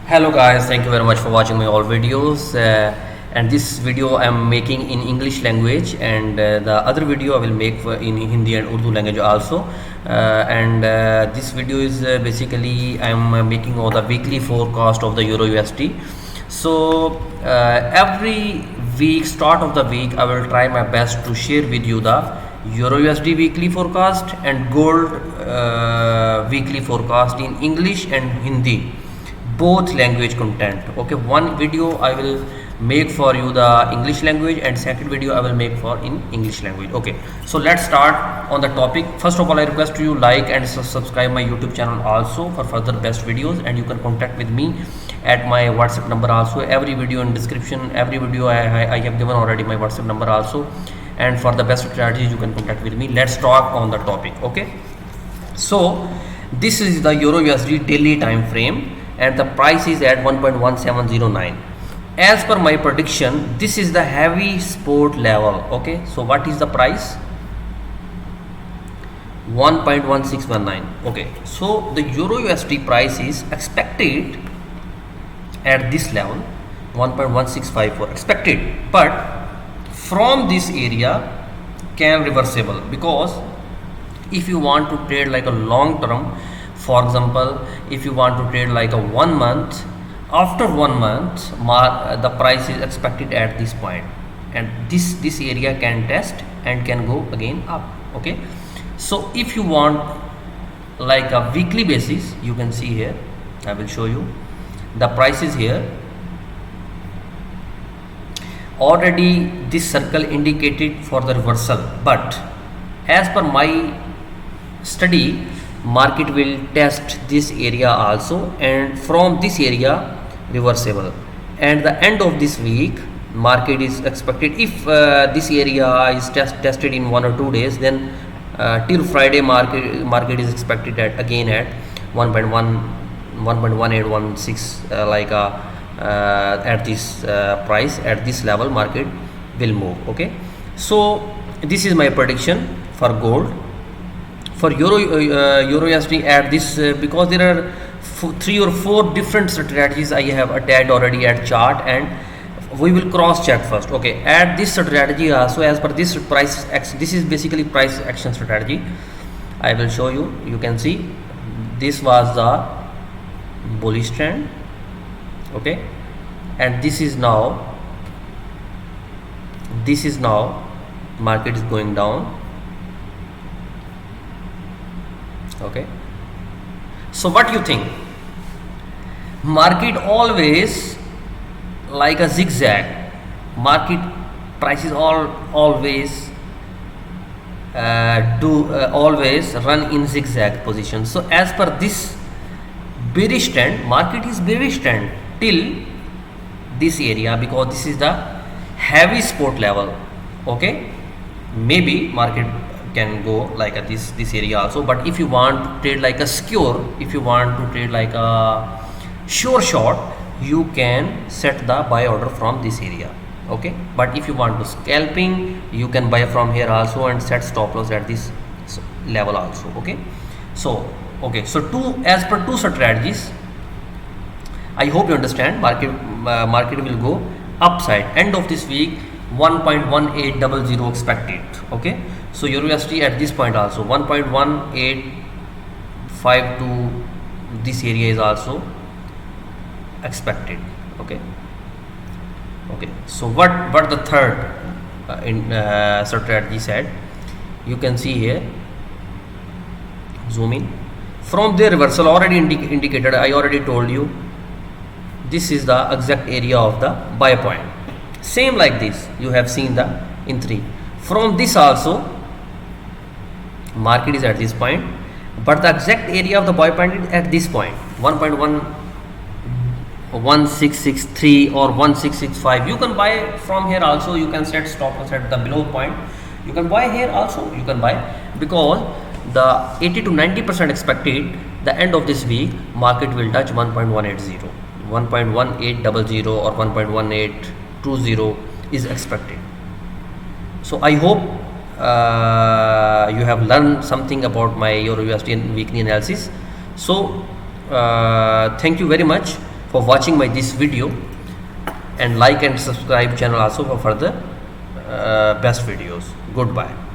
Hello guys, thank you very much for watching my all videos. And this video I am making in English language, and the other video I will make in Hindi and Urdu language also. This video is basically I am making all the weekly forecast of the Euro USD. So every week, start of the week, I will try my best to share with you the Euro USD weekly forecast and gold weekly forecast in English and Hindi, both language content. Okay, one video I will make for you the English language, and second video I will make for in English language. Okay, so let's start on the topic. First of all, I request you like and subscribe my YouTube channel also for further best videos, and you can contact with me at my WhatsApp number also. Every video in description, every video I have given already my WhatsApp number also, and for the best strategies you can contact with me. Let's talk on the topic. Okay, so this is the Euro USD daily time frame, and the price is at 1.1709. As per my prediction, this is the heavy support level. Okay, so what is the price? 1.1619. okay, so the Euro USD price is expected at this level 1.1654 expected, but from this area can reversible, because if you want to trade like a long term, for example, if you want to trade like a 1 month, after 1 month the price is expected at this point, and this area can test and can go again up. Okay, so if you want like a weekly basis, you can see here, I will show you the prices here. Already this circle indicated for the reversal, but as per my study, market will test this area also, and from this area reversible, and the end of this week market is expected, if this area is tested in 1 or 2 days, then till Friday market is expected at again at 1.1816 at this price, at this level market will move. Okay, so this is my prediction for gold. For Euro USD at this, because there are 3 or 4 different strategies I have attached already at chart, and we will cross check first. Okay, at this strategy also, as per this price action, this is basically price action strategy. I will show you. You can see this was the bullish trend. Okay, and this is now market is going down. Okay, so what you think? Market always like a zigzag. Market prices always always run in zigzag position. So as per this bearish trend, market is bearish trend till this area, because this is the heavy support level. Okay, maybe market can go like a this area also, but if you want to trade like a skewer, if you want to trade like a sure shot, you can set the buy order from this area. Okay, but if you want to scalping, you can buy from here also and set stop loss at this level also. Okay, so as per two strategies, I hope you understand. Market will go upside end of this week, 1.1800 expected. Okay, so Euro USD at this point also 1.1852, this area is also expected. Okay, so what the third strategy said, you can see here, zoom in, from their reversal already indicated, I already told you, this is the exact area of the buy point. Same like this you have seen the in 3. From this also market is at this point, but the exact area of the buy point is at this point, 1.1663 or 1665. You can buy from here also, you can set stop loss at the below point, you can buy here also, you can buy, because the 80 to 90% expected the end of this week market will touch 1.180, 1.1800 or 1.1820 is expected. So I hope you have learned something about my Euro USD weekly analysis. So thank you very much for watching my this video, and like and subscribe channel also for further best videos. Goodbye.